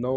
9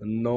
9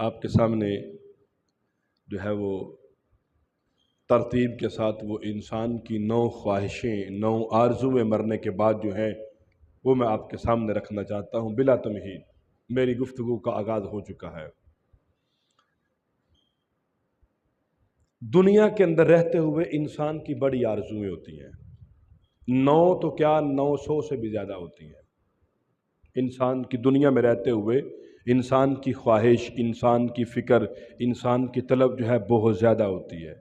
آپ کے سامنے جو ہے وہ ترتیب کے ساتھ وہ انسان کی 9 خواہشیں، 9 آرزویں مرنے کے بعد جو ہیں وہ میں آپ کے سامنے رکھنا چاہتا ہوں بلا تمہید۔ میری گفتگو کا آغاز ہو چکا ہے۔ دنیا کے اندر رہتے ہوئے انسان کی بڑی آرزویں ہوتی ہیں، 9 تو کیا 900 سے بھی زیادہ ہوتی ہیں۔ انسان کی دنیا میں رہتے ہوئے انسان کی خواہش، انسان کی فکر، انسان کی طلب جو ہے بہت زیادہ ہوتی ہے۔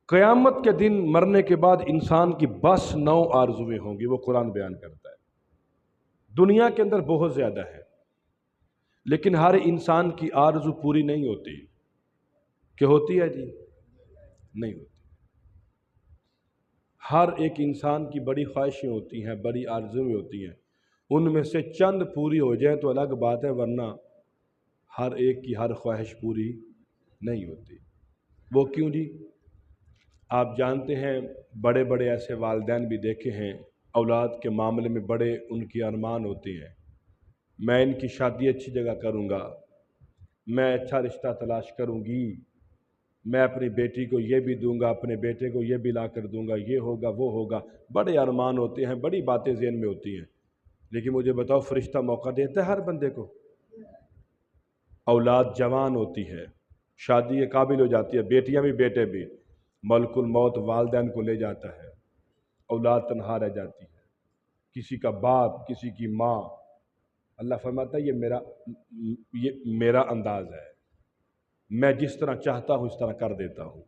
قیامت کے دن مرنے کے بعد انسان کی بس 9 آرزویں ہوں گی، وہ قرآن بیان کرتا ہے۔ دنیا کے اندر بہت زیادہ ہے، لیکن ہر انسان کی آرزو پوری نہیں ہوتی۔ کہ ہوتی ہے جی؟ نہیں ہوتی۔ ہر ایک انسان کی بڑی خواہشیں ہوتی ہیں، بڑی آرزویں ہوتی ہیں، ان میں سے چند پوری ہو جائیں تو الگ بات ہے، ورنہ ہر ایک کی ہر خواہش پوری نہیں ہوتی۔ وہ کیوں جی؟ آپ جانتے ہیں بڑے بڑے ایسے والدین بھی دیکھے ہیں، اولاد کے معاملے میں بڑے ان کی ارمان ہوتے ہیں، میں ان کی شادی اچھی جگہ کروں گا، میں اچھا رشتہ تلاش کروں گی، میں اپنی بیٹی کو یہ بھی دوں گا، اپنے بیٹے کو یہ بھی لا کر دوں گا، یہ ہوگا وہ ہوگا، بڑے ارمان ہوتے ہیں، بڑی باتیں ذہن میں ہوتی ہیں۔ لیکن مجھے بتاؤ، فرشتہ موقع دیتا ہے ہر بندے کو؟ اولاد جوان ہوتی ہے، شادی کے قابل ہو جاتی ہے، بیٹیاں بھی بیٹے بھی، ملک الموت والدین کو لے جاتا ہے، اولاد تنہا رہ جاتی ہے، کسی کا باپ، کسی کی ماں۔ اللہ فرماتا ہے یہ میرا انداز ہے، میں جس طرح چاہتا ہوں اس طرح کر دیتا ہوں۔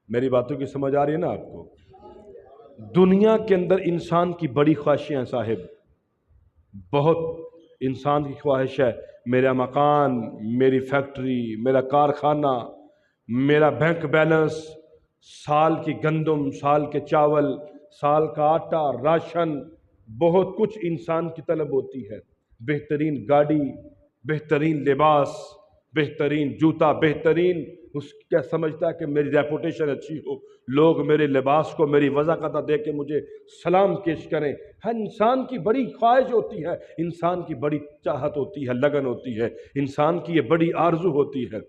میری باتوں کی سمجھ آ رہی ہے نا آپ کو؟ دنیا کے اندر انسان کی بڑی خواہشیں ہیں صاحب، بہت انسان کی خواہش ہے، میرا مکان، میری فیکٹری، میرا کارخانہ، میرا بینک بیلنس، سال کی گندم، سال کے چاول، سال کا آٹا، راشن، بہت کچھ انسان کی طلب ہوتی ہے۔ بہترین گاڑی، بہترین لباس، بہترین جوتا، بہترین، اس کیا سمجھتا ہے کہ میری ریپوٹیشن اچھی ہو، لوگ میرے لباس کو، میری وضاحت دے کے مجھے سلام پیش کریں۔ ہر انسان کی بڑی خواہش ہوتی ہے، انسان کی بڑی چاہت ہوتی ہے، لگن ہوتی ہے، انسان کی یہ بڑی آرزو ہوتی ہے۔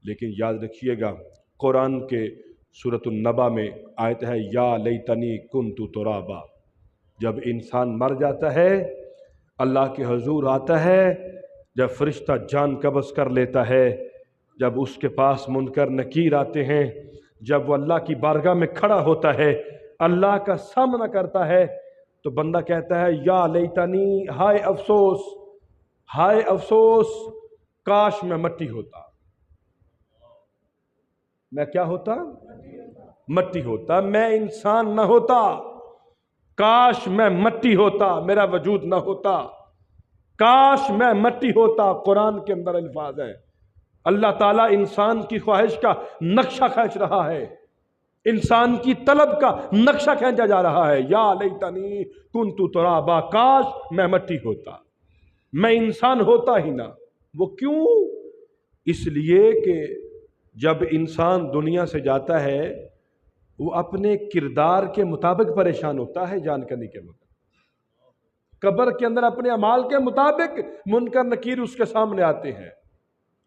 لیکن یاد رکھیے گا، قرآن کے سورۃ النبا میں آیت ہے، یا لیتنی کنت ترابا۔ جب انسان مر جاتا ہے، اللہ کے حضور آتا ہے، جب فرشتہ جان قبض کر لیتا ہے، جب اس کے پاس منکر نکیر آتے ہیں، جب وہ اللہ کی بارگاہ میں کھڑا ہوتا ہے، اللہ کا سامنا کرتا ہے، تو بندہ کہتا ہے، یا لیتنی، ہائے افسوس، ہائے افسوس، کاش میں مٹی ہوتا۔ میں کیا ہوتا؟ مٹی ہوتا، میں انسان نہ ہوتا، کاش میں مٹی ہوتا، میرا وجود نہ ہوتا، کاش میں مٹی ہوتا۔ قرآن کے اندر الفاظ ہیں، اللہ تعالیٰ انسان کی خواہش کا نقشہ کھینچ رہا ہے، انسان کی طلب کا نقشہ کھینچا جا رہا ہے، یا لیتنی کنت ترابا، کاش میں مٹی ہوتا، میں انسان ہوتا ہی نہ۔ وہ کیوں؟ اس لیے کہ جب انسان دنیا سے جاتا ہے، وہ اپنے کردار کے مطابق پریشان ہوتا ہے جان کرنے کے وقت۔ قبر کے اندر اپنے اعمال کے مطابق منکر نکیر اس کے سامنے آتے ہیں۔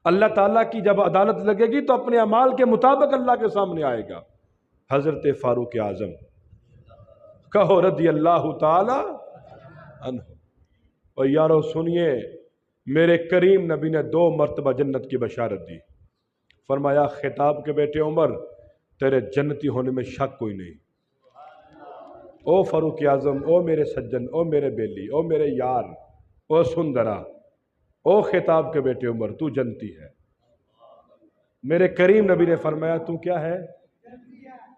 اللہ تعالیٰ کی جب عدالت لگے گی تو اپنے اعمال کے مطابق اللہ کے سامنے آئے گا۔ حضرت فاروق اعظم کہو رضی اللہ تعالی عنہ۔ اور یارو سنیے، میرے کریم نبی نے 2 مرتبہ جنت کی بشارت دی، فرمایا، خطاب کے بیٹے عمر، تیرے جنتی ہونے میں شک کوئی نہیں۔ او فاروق اعظم، او میرے سجن، او میرے بیلی، او میرے یار، او سندرا، او خطاب کے بیٹے عمر، تو جنتی ہے۔ میرے کریم نبی نے فرمایا، تو کیا ہے؟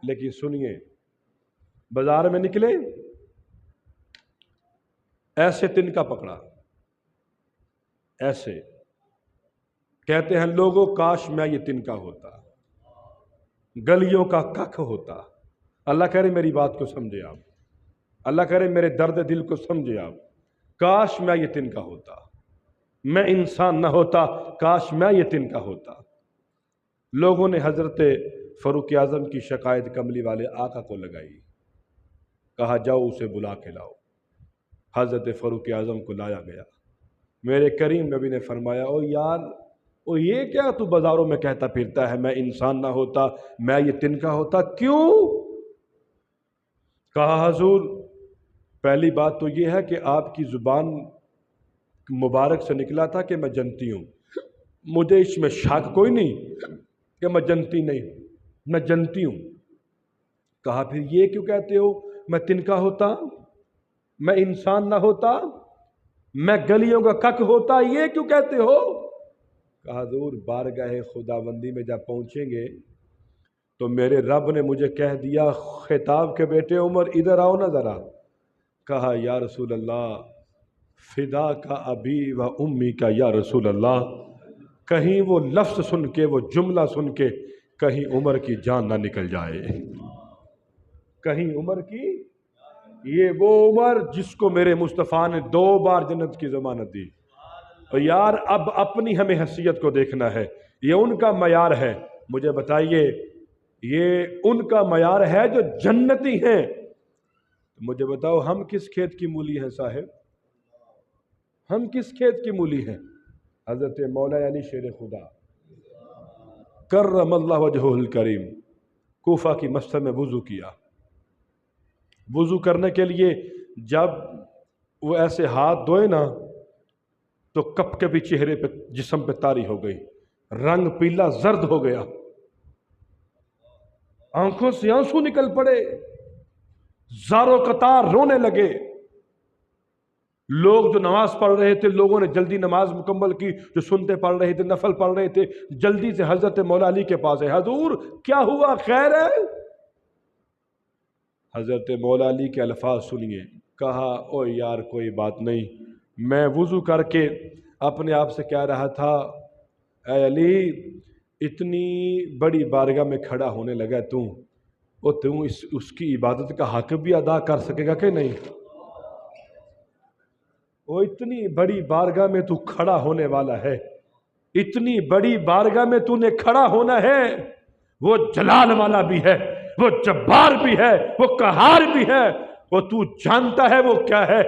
لیکن سنیے، بازار میں نکلے، ایسے تنکا پکڑا، ایسے کہتے ہیں لوگوں، کاش میں یہ تنکا ہوتا، گلیوں کا ککھ ہوتا۔ اللہ کہہ رہے میری بات کو سمجھے آپ، اللہ کہہ رہے میرے درد دل کو سمجھے آپ، کاش میں یہ تنکا ہوتا، میں انسان نہ ہوتا، کاش میں یہ تنکا ہوتا۔ لوگوں نے حضرت فاروق اعظم کی شکایت کملی والے آقا کو لگائی، کہا جاؤ اسے بلا کے لاؤ۔ حضرت فاروق اعظم کو لایا گیا، میرے کریم نبی نے فرمایا او یار او یہ کیا تو بازاروں میں کہتا پھرتا ہے میں انسان نہ ہوتا، میں یہ تنکا ہوتا، کیوں؟ کہا حضور پہلی بات تو یہ ہے کہ آپ کی زبان مبارک سے نکلا تھا کہ میں جنتی ہوں، مجھے اس میں شک کوئی نہیں کہ میں جنتی نہیں، میں جنتی ہوں۔ کہا پھر یہ کیوں کہتے ہو میں تنکا ہوتا، میں انسان نہ ہوتا، میں گلیوں کا کک ہوتا، یہ کیوں کہتے ہو؟ کہا حضور بارگاہ خداوندی میں جب پہنچیں گے تو میرے رب نے مجھے کہہ دیا خطاب کے بیٹے عمر ادھر آؤ نا ذرا۔ کہا یا رسول اللہ فدا کا ابی و امی کا یا رسول اللہ، کہیں وہ لفظ سن کے وہ جملہ سن کے کہیں عمر کی جان نہ نکل جائے، کہیں عمر کی، یہ وہ عمر جس کو میرے مصطفیٰ نے 2 بار جنت کی ضمانت دی۔ اور یار اب اپنی ہمیں حیثیت کو دیکھنا ہے، یہ ان کا معیار ہے، مجھے بتائیے یہ ان کا معیار ہے جو جنتی ہیں، مجھے بتاؤ ہم کس کھیت کی مولی ہیں صاحب؟ ہم کس کھیت کی مولی ہیں؟ حضرت مولا علی شیر خدا کرم اللہ وجہہ الکریم کوفہ کی مسجد میں وضو کیا، وضو کرنے کے لیے جب وہ ایسے ہاتھ دھوئے نا تو کپ کے بھی چہرے پہ جسم پہ طاری ہو گئی، رنگ پیلا زرد ہو گیا، آنکھوں سے آنسو نکل پڑے، زاروں قطار رونے لگے۔ لوگ جو نماز پڑھ رہے تھے لوگوں نے جلدی نماز مکمل کی، جو سنتے پڑھ رہے تھے نفل پڑھ رہے تھے جلدی سے حضرت مولا علی کے پاس ہے، حضور کیا ہوا خیر ہے؟ حضرت مولا علی کے الفاظ سنیے، کہا او یار کوئی بات نہیں، میں وضو کر کے اپنے آپ سے کہہ رہا تھا اے علی اتنی بڑی بارگاہ میں کھڑا ہونے لگا تم اس کی عبادت کا حق بھی ادا کر سکے گا کہ نہیں؟ وہ اتنی بڑی بارگاہ میں تو کھڑا ہونے والا ہے، اتنی بڑی بارگاہ میں تو نے کھڑا ہونا ہے، وہ جلال والا بھی ہے، وہ جبار بھی ہے، وہ قہار بھی ہے، وہ تو جانتا ہے وہ کیا ہے،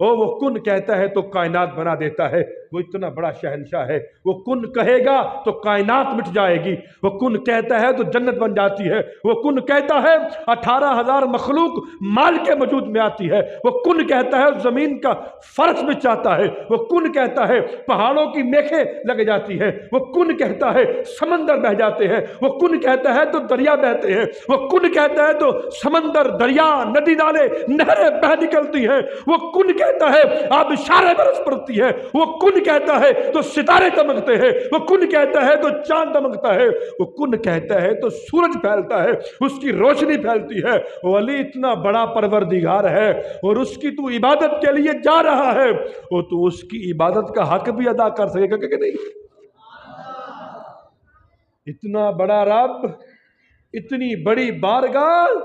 وہ کن کہتا ہے تو کائنات بنا دیتا ہے، وہ اتنا بڑا شہنشاہ ہے، وہ کن کہے گا تو کائنات مٹ جائے گی، وہ کن کہتا ہے تو جنت بن جاتی ہے، وہ کن کہتا ہے 18,000 مخلوق مال کے وجود میں آتی ہے، وہ کن کہتا ہے زمین کا فرش بچ جاتا ہے، وہ کن کہتا ہے پہاڑوں کی میخیں لگ جاتی ہے، وہ کن کہتا ہے سمندر بہ جاتے ہیں، وہ کن کہتا ہے تو دریا بہتے ہیں، وہ کن کہتا ہے تو سمندر دریا ندی نالے نہریں بہ نکلتی ہیں، وہ کن کہتا ہے آبشاریں برس پڑتی ہے، وہ کن کہتا ہے تو ستارے چمکتے ہیں، وہ کن کہتا ہے تو چاند دمکتا ہے، وہ کن کہتا ہے تو سورج پھیلتا ہے، اس کی روشنی پھیلتی ہے۔ ولی اتنا بڑا پروردگار ہے اور اس کی تو عبادت کے لیے جا رہا ہے، اور تو اس کی عبادت کا حق بھی ادا کر سکے گا کہ نہیں؟ اتنا بڑا رب، اتنی بڑی بارگاہ،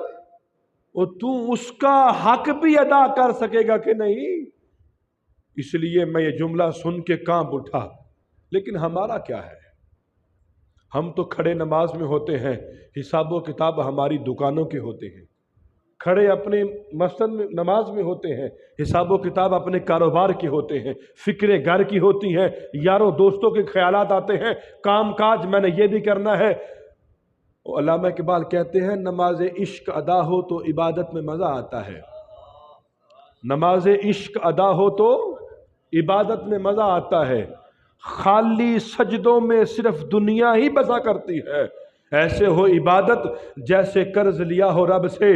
اور تو اس کا حق بھی ادا کر سکے گا کہ نہیں؟ اس لیے میں یہ جملہ سن کے کانپ اٹھا، لیکن ہمارا کیا ہے؟ ہم تو کھڑے نماز میں ہوتے ہیں، حساب و کتاب ہماری دکانوں کے ہوتے ہیں، کھڑے اپنے مسجد میں نماز میں ہوتے ہیں، حساب و کتاب اپنے کاروبار کے ہوتے ہیں، فکریں گھر کی ہوتی ہیں، یاروں دوستوں کے خیالات آتے ہیں، کام کاج میں نے یہ بھی کرنا ہے۔ علامہ اقبال کہتے ہیں نماز عشق ادا ہو تو عبادت میں مزہ آتا ہے، نماز عشق ادا ہو تو عبادت میں مزہ آتا ہے، خالی سجدوں میں صرف دنیا ہی بسا کرتی ہے، ایسے ہو عبادت جیسے قرض لیا ہو رب سے،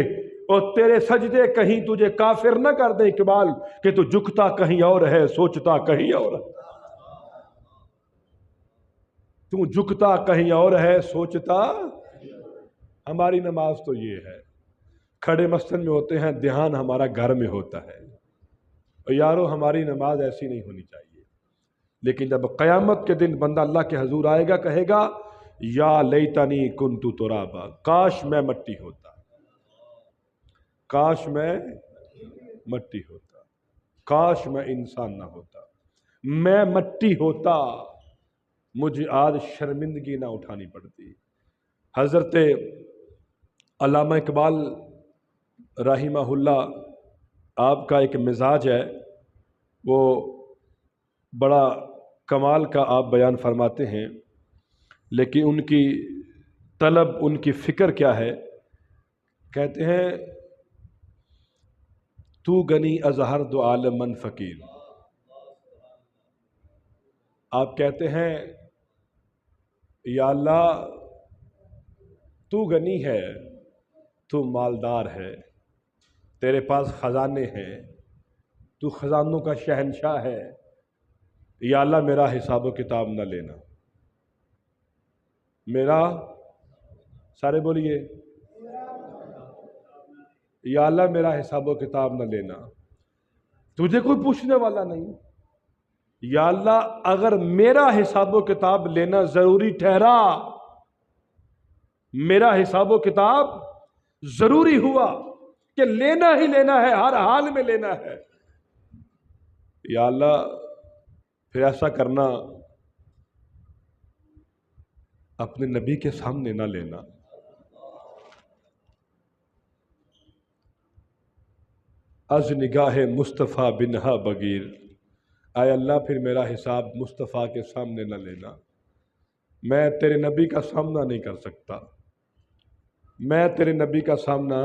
اور تیرے سجدے کہیں تجھے کافر نہ کر دے اقبال کہ تو جھکتا کہیں اور ہے سوچتا کہیں اور ہے، تو جھکتا کہیں اور ہے سوچتا۔ ہماری نماز تو یہ ہے، کھڑے مسجد میں ہوتے ہیں، دھیان ہمارا گھر میں ہوتا ہے، اور یارو ہماری نماز ایسی نہیں ہونی چاہیے، لیکن جب قیامت کے دن بندہ اللہ کے حضور آئے گا کہے گا یا لیتنی کنت ترابا، کاش میں مٹی ہوتا، کاش میں مٹی ہوتا، کاش میں انسان نہ ہوتا، میں مٹی ہوتا، مجھے آج شرمندگی نہ اٹھانی پڑتی۔ حضرت علامہ اقبال رحمہ اللہ آپ کا ایک مزاج ہے، وہ بڑا کمال کا آپ بیان فرماتے ہیں، لیکن ان کی طلب، ان کی فکر کیا ہے؟ کہتے ہیں تو غنی ازہر دو عالم من فقیر۔ آپ کہتے ہیں یا اللہ تو غنی ہے، تو مالدار ہے، تیرے پاس خزانے ہیں، تو خزانوں کا شہنشاہ ہے، یا اللہ میرا حساب و کتاب نہ لینا، میرا، سارے بولیے، یا اللہ میرا حساب و کتاب نہ لینا، تجھے کوئی پوچھنے والا نہیں، یا اللہ اگر میرا حساب و کتاب لینا ضروری ٹھہرا، میرا حساب و کتاب ضروری ہوا کہ لینا ہی لینا ہے، ہر حال میں لینا ہے، یا اللہ پھر ایسا کرنا اپنے نبی کے سامنے نہ لینا۔ از نگاہ مصطفیٰ بنہا بغیر، اے اللہ پھر میرا حساب مصطفیٰ کے سامنے نہ لینا، میں تیرے نبی کا سامنا نہیں کر سکتا، میں تیرے نبی کا سامنا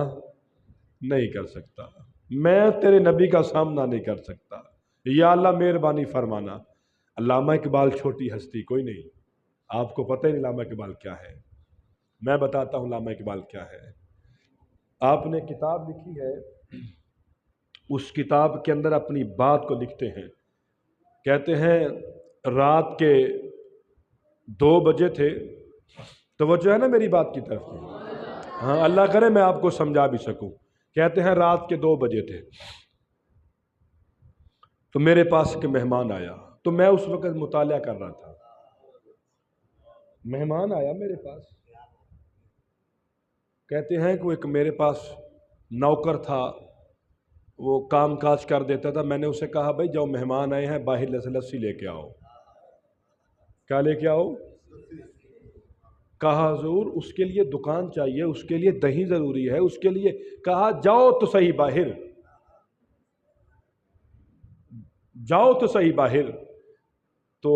نہیں کر سکتا، میں تیرے نبی کا سامنا نہیں کر سکتا، یا اللہ مہربانی فرمانا۔ علامہ اقبال چھوٹی ہستی کوئی نہیں، آپ کو پتہ ہی نہیں علامہ اقبال کیا ہے، میں بتاتا ہوں علامہ اقبال کیا ہے۔ آپ نے کتاب لکھی ہے، اس کتاب کے اندر اپنی بات کو لکھتے ہیں، کہتے ہیں رات کے 2 بجے تھے، توجہ ہے نا میری بات کی طرف؟ ہاں اللہ کرے میں آپ کو سمجھا بھی سکوں۔ کہتے ہیں رات کے 2 بجے تھے تو میرے پاس ایک مہمان آیا، تو میں اس وقت مطالعہ کر رہا تھا، مہمان آیا میرے پاس، کہتے ہیں کہ ایک میرے پاس نوکر تھا، وہ کام کاج کر دیتا تھا، میں نے اسے کہا بھائی جاؤ مہمان آئے ہیں باہر لسی لے کے آؤ، کیا لے کے آؤ؟ کہا حضور اس کے لیے دکان چاہیے، اس کے لیے دہی ضروری ہے، اس کے لیے، کہا جاؤ تو صحیح باہر، جاؤ تو صحیح باہر۔ تو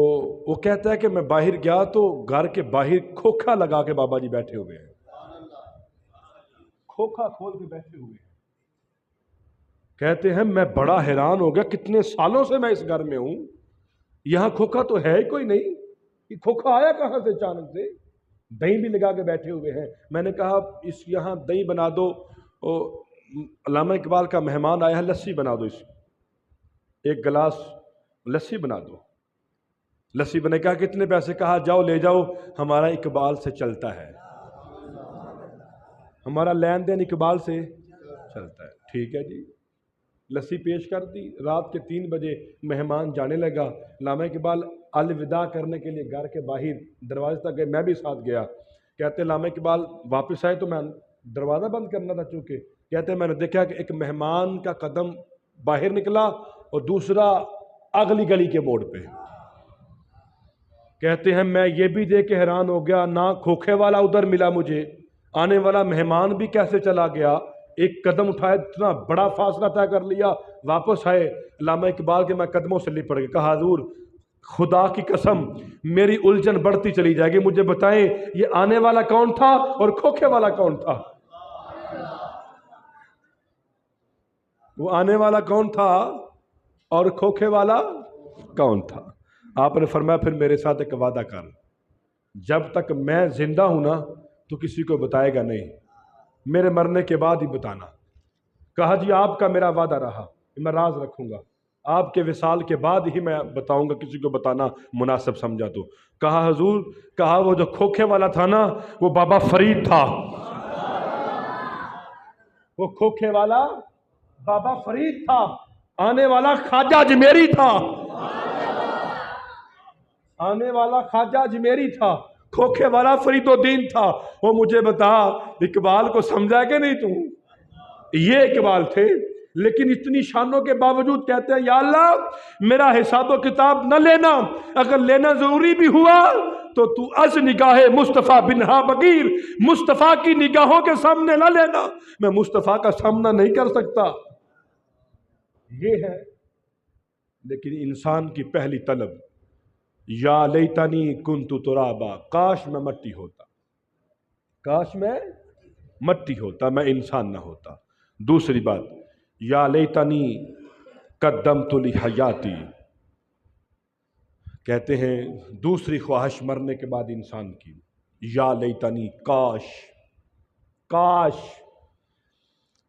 وہ کہتا ہے کہ میں باہر گیا تو گھر کے باہر کھوکھا لگا کے بابا جی بیٹھے ہوئے ہیں، کھوکھا کھول کے بیٹھے ہوئے ہیں۔ کہتے ہیں میں بڑا حیران ہو گیا، کتنے سالوں سے میں اس گھر میں ہوں، یہاں کھوکھا تو ہے ہی کوئی نہیں، یہ کھوکھا آیا کہاں سے اچانک سے؟ دہی بھی لگا کے بیٹھے ہوئے ہیں۔ میں نے کہا اس یہاں دہی بنا دو، علامہ اقبال کا مہمان آیا ہے، لسی بنا دو، اس ایک گلاس لسی بنا دو، لسی بنے، کہا کتنے پیسے؟ کہا جاؤ لے جاؤ، ہمارا اقبال سے چلتا ہے، ہمارا لین دین اقبال سے چلتا ہے، ٹھیک ہے جی۔ لسی پیش کر دی، رات کے 3 بجے مہمان جانے لگا، علامہ اقبال الوداع کرنے کے لیے گھر کے باہر دروازے تک گئے، میں بھی ساتھ گیا۔ کہتے علامہ اقبال واپس آئے تو میں دروازہ بند کرنا تھا، چونکہ کہتے میں نے دیکھا کہ ایک مہمان کا قدم باہر نکلا اور دوسرا اگلی گلی کے موڑ پہ۔ کہتے ہیں میں یہ بھی دیکھ کے حیران ہو گیا، نہ کھوکھے والا ادھر ملا مجھے، آنے والا مہمان بھی کیسے چلا گیا، ایک قدم اٹھائے اتنا بڑا فاصلہ طے کر لیا، واپس آئے، علامہ اقبال کے میں قدموں سے لپٹ گئے، کہا حضور خدا کی قسم میری الجھن بڑھتی چلی جائے گی، مجھے بتائیں یہ آنے والا کون تھا اور کھوکھے والا کون تھا؟ وہ آنے والا کون تھا اور کھوکھے والا کون تھا؟ آپ نے فرمایا پھر میرے ساتھ ایک وعدہ کر، جب تک میں زندہ ہوں نا تو کسی کو بتائے گا نہیں، میرے مرنے کے بعد ہی بتانا۔ کہا جی آپ کا میرا وعدہ رہا، میں راز رکھوں گا، آپ کے وصال کے بعد ہی میں بتاؤں گا، کسی کو بتانا مناسب سمجھا تو۔ کہا حضور، کہا وہ جو کھوکھے والا تھا نا وہ بابا فرید تھا، وہ کھوکھے والا بابا فرید تھا، آنے والا خواجہ اجمیری تھا، آنے والا خواجہ اجمیری تھا، کھوکھے والا فرید الدین تھا۔ وہ مجھے بتا اقبال کو سمجھا کہ نہیں تو؟ یہ اقبال تھے، لیکن اتنی شانوں کے باوجود کہتے ہیں یا اللہ میرا حساب و کتاب نہ لینا، اگر لینا ضروری بھی ہوا تو تو از نگاہ مصطفیٰ بنہا بغیر، مصطفیٰ کی نگاہوں کے سامنے نہ لینا، میں مصطفیٰ کا سامنا نہیں کر سکتا۔ یہ ہے لیکن انسان کی پہلی طلب یا لیتنی کنت ترابا، کاش میں مٹی ہوتا، کاش میں مٹی ہوتا، میں انسان نہ ہوتا۔ دوسری بات، یا لیتنی قدمت لحیاتی، کہتے ہیں دوسری خواہش مرنے کے بعد انسان کی، یا لیتنی کاش، کاش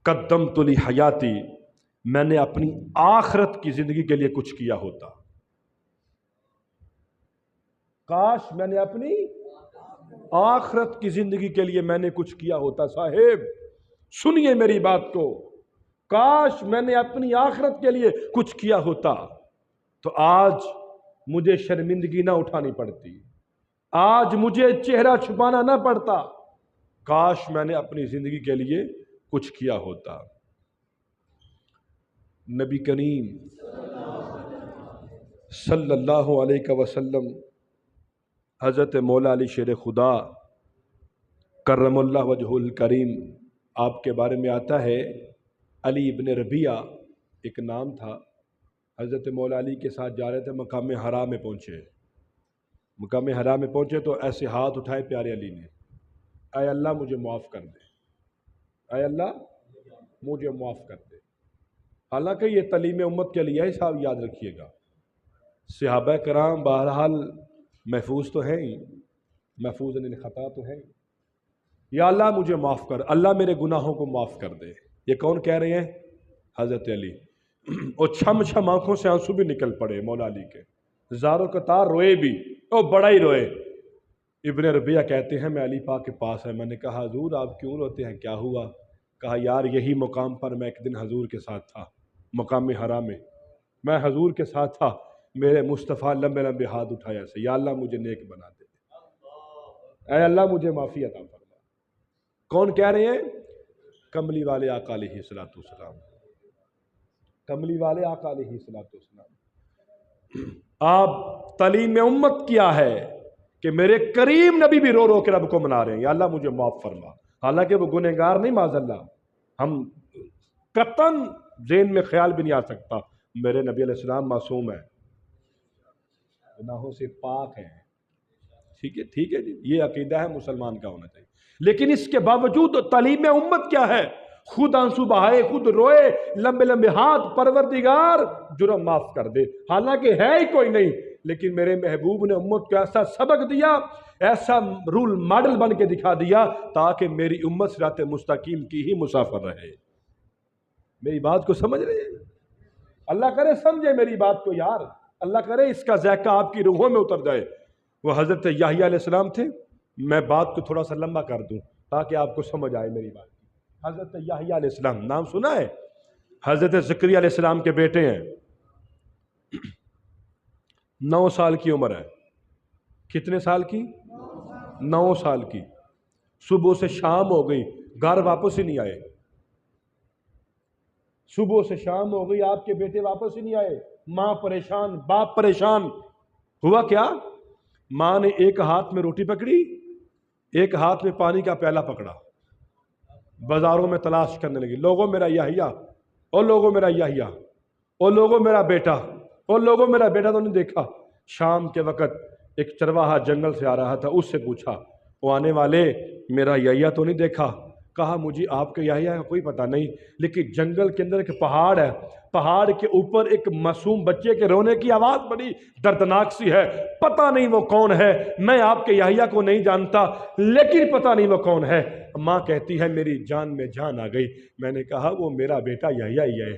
قدمت لحیاتی، میں نے اپنی آخرت کی زندگی کے لیے کچھ کیا ہوتا، کاش میں نے اپنی آخرت کی زندگی کے لیے میں نے کچھ کیا ہوتا۔ صاحب سنیے میری بات کو، کاش میں نے اپنی آخرت کے لیے کچھ کیا ہوتا تو آج مجھے شرمندگی نہ اٹھانی پڑتی، آج مجھے چہرہ چھپانا نہ پڑتا، کاش میں نے اپنی زندگی کے لیے کچھ کیا ہوتا۔ نبی کریم صلی اللہ علیہ وسلم، حضرت مولا علی شیر خدا کرم اللہ وجہ الکریم، آپ کے بارے میں آتا ہے علی ابن ربیعہ ایک نام تھا، حضرت مولا علی کے ساتھ جا رہے تھے، مقام حرا میں پہنچے، مقام حرا میں پہنچے تو ایسے ہاتھ اٹھائے پیارے علی نے، اے اللہ مجھے معاف کر دے، اے اللہ مجھے معاف کر دے۔ حالانکہ یہ تعلیم امت کے لیے ہے، صاحب یاد رکھیے گا، صحابہ کرام بہرحال محفوظ تو ہیں ہی، محفوظ عن الخطا تو ہیں، یا اللہ مجھے معاف کر، اللہ میرے گناہوں کو معاف کر دے۔ یہ کون کہہ رہے ہیں؟ حضرت علی۔ اور چھم چھم آنکھوں سے آنسو بھی نکل پڑے مولا علی کے، زاروں قطار روئے بھی، اور بڑا ہی روئے۔ ابن ربیعہ کہتے ہیں میں علی پاک کے پاس ہے، میں نے کہا حضور آپ کیوں روتے ہیں، کیا ہوا؟ کہا یار یہی مقام پر میں ایک دن حضور کے ساتھ تھا، مقام حرا میں حضور کے ساتھ تھا، میرے مصطفیٰ لمبے لمبے ہاتھ اٹھایا سے، یا اللہ مجھے نیک بنا دے، اے اللہ مجھے معافی عطا فرما۔ کون کہہ رہے ہیں؟ کملی والے آقا علیہ الصلوۃ والسلام، کملی والے آقا علیہ الصلوۃ والسلام۔ آپ تعلیم امت کیا ہے کہ میرے کریم نبی بھی رو رو کے رب کو منا رہے ہیں، یا اللہ مجھے معاف فرما، حالانکہ وہ گنہگار نہیں، معاذ اللہ، ہم قطعاً ذہن میں خیال بھی نہیں آ سکتا میرے نبی علیہ السلام معصوم ہے، گناہوں سے پاک ہیں، ٹھیک ہے جی، یہ عقیدہ ہے مسلمان کا ہونا چاہیے، لیکن اس کے باوجود تعلیم امت کیا ہے؟ خود آنسو بہائے، خود روئے، لمبے لمبے ہاتھ، پروردگار جرم معاف کر دے، حالانکہ ہے ہی کوئی نہیں، لیکن میرے محبوب نے امت کو ایسا سبق دیا، ایسا رول ماڈل بن کے دکھا دیا تاکہ میری امت صراط مستقیم کی ہی مسافر رہے۔ میری بات کو سمجھ رہے ہیں؟ اللہ کرے سمجھے میری بات کو یار، اللہ کرے اس کا ذائقہ آپ کی روحوں میں اتر جائے۔ وہ حضرت یحییٰ علیہ السلام تھے، میں بات کو تھوڑا سا لمبا کر دوں تاکہ آپ کو سمجھ آئے میری بات۔ حضرت یحییٰ علیہ السلام نام سنا ہے؟ حضرت زکریا علیہ السلام کے بیٹے ہیں، 9 سال کی عمر ہے، کتنے سال کی؟ 9 سال کی، صبح سے شام ہو گئی، گھر واپس ہی نہیں آئے، صبح سے شام ہو گئی، آپ کے بیٹے واپس ہی نہیں آئے، ماں پریشان، باپ پریشان۔ ہوا کیا؟ ماں نے ایک ہاتھ میں روٹی پکڑی، ایک ہاتھ میں پانی کا پیالہ پکڑا، بازاروں میں تلاش کرنے لگی، لوگوں میرا یحییٰ، اور لوگوں میرا یحییٰ، اور لوگوں میرا بیٹا، اور لوگوں میرا بیٹا تو نہیں دیکھا۔ شام کے وقت ایک چرواہا جنگل سے آ رہا تھا، اس سے پوچھا وہ آنے والے میرا یحییٰ تو نہیں دیکھا؟ کہا مجھے آپ کے یحییٰ کا کوئی پتہ نہیں، لیکن جنگل کے اندر ایک پہاڑ ہے، پہاڑ کے اوپر ایک معصوم بچے کے رونے کی آواز بڑی دردناک سی ہے، پتہ نہیں وہ کون ہے، میں آپ کے یحییٰ کو نہیں جانتا لیکن پتہ نہیں وہ کون ہے۔ ماں کہتی ہے میری جان میں جان آ گئی، میں نے کہا وہ میرا بیٹا یحییٰ ہی ہے،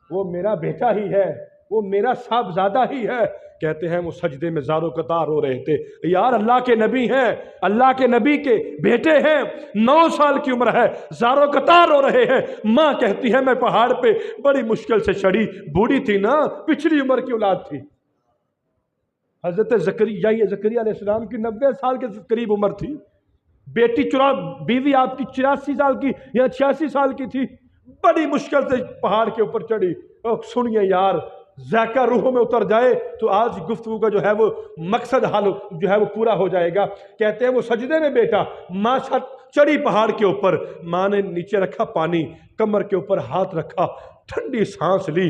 وہ میرا بیٹا ہی ہے، وہ میرا صاحبزادہ ہی ہے۔ کہتے ہیں وہ سجدے میں زاروں قطار رو رہے تھے، یار اللہ کے نبی ہیں، اللہ کے نبی کے بیٹے ہیں، 9 سال کی عمر ہے، زاروں قطار رو رہے ہیں۔ ماں کہتی ہے میں پہاڑ پہ بڑی مشکل سے چڑھی، بوڑھی تھی نا، پچھلی عمر کی اولاد تھی۔ حضرت زکریا علیہ السلام کی 90 سال کے قریب عمر تھی، بیٹی بیوی آپ کی 84 سال کی یا 86 سال کی تھی، بڑی مشکل سے پہاڑ کے اوپر چڑھی۔ سنیے یار، ذائقہ روحوں میں اتر جائے تو آج گفتگو کا جو ہے وہ مقصد حل جو ہے وہ پورا ہو جائے گا۔ کہتے ہیں وہ سجدے میں بیٹا، ماں چڑھی پہاڑ کے اوپر، ماں نے نیچے رکھا پانی، کمر کے اوپر ہاتھ رکھا، ٹھنڈی سانس لی،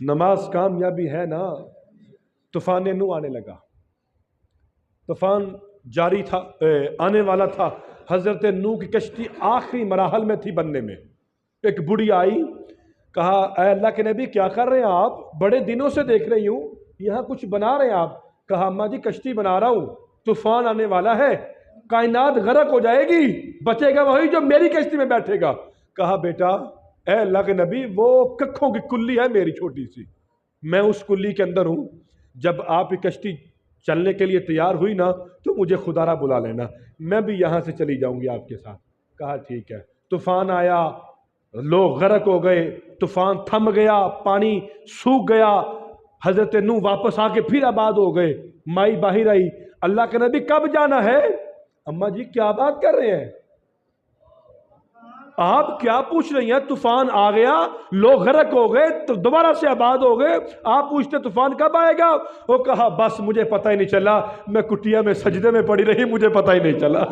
نماز کامیابی ہے نا. طوفان نو آنے لگا، طوفان جاری تھا، آنے والا تھا. حضرت نو کی کشتی آخری مراحل میں تھی بننے میں. ایک بڑھی آئی، کہا اے اللہ کے نبی کیا کر رہے ہیں آپ؟ بڑے دنوں سے دیکھ رہی ہوں یہاں کچھ بنا رہے ہیں آپ. کہا اماں جی کشتی بنا رہا ہوں، طوفان آنے والا ہے، کائنات غرق ہو جائے گی، بچے گا وہی جو میری کشتی میں بیٹھے گا. کہا بیٹا اے اللہ کے نبی وہ ککھوں کی کلی ہے میری چھوٹی سی، میں اس کلی کے اندر ہوں. جب آپ کی کشتی چلنے کے لیے تیار ہوئی نا تو مجھے خدا را بلا لینا، میں بھی یہاں سے چلی جاؤں گی آپ کے ساتھ. کہا ٹھیک ہے. طوفان آیا، لوگ غرق ہو گئے، طوفان تھم گیا، پانی سوکھ گیا. حضرت نوح واپس آ کے پھر آباد ہو گئے. مائی باہر آئی، اللہ کے نبی کب جانا ہے؟ اماں جی کیا بات کر رہے ہیں آپ، کیا پوچھ رہی ہیں؟ طوفان آ گیا، لوگ غرق ہو گئے تو دوبارہ سے آباد ہو گئے، آپ پوچھتے طوفان کب آئے گا؟ وہ کہا بس مجھے پتہ ہی نہیں چلا، میں کٹیا میں سجدے میں پڑی رہی، مجھے پتہ ہی نہیں چلا.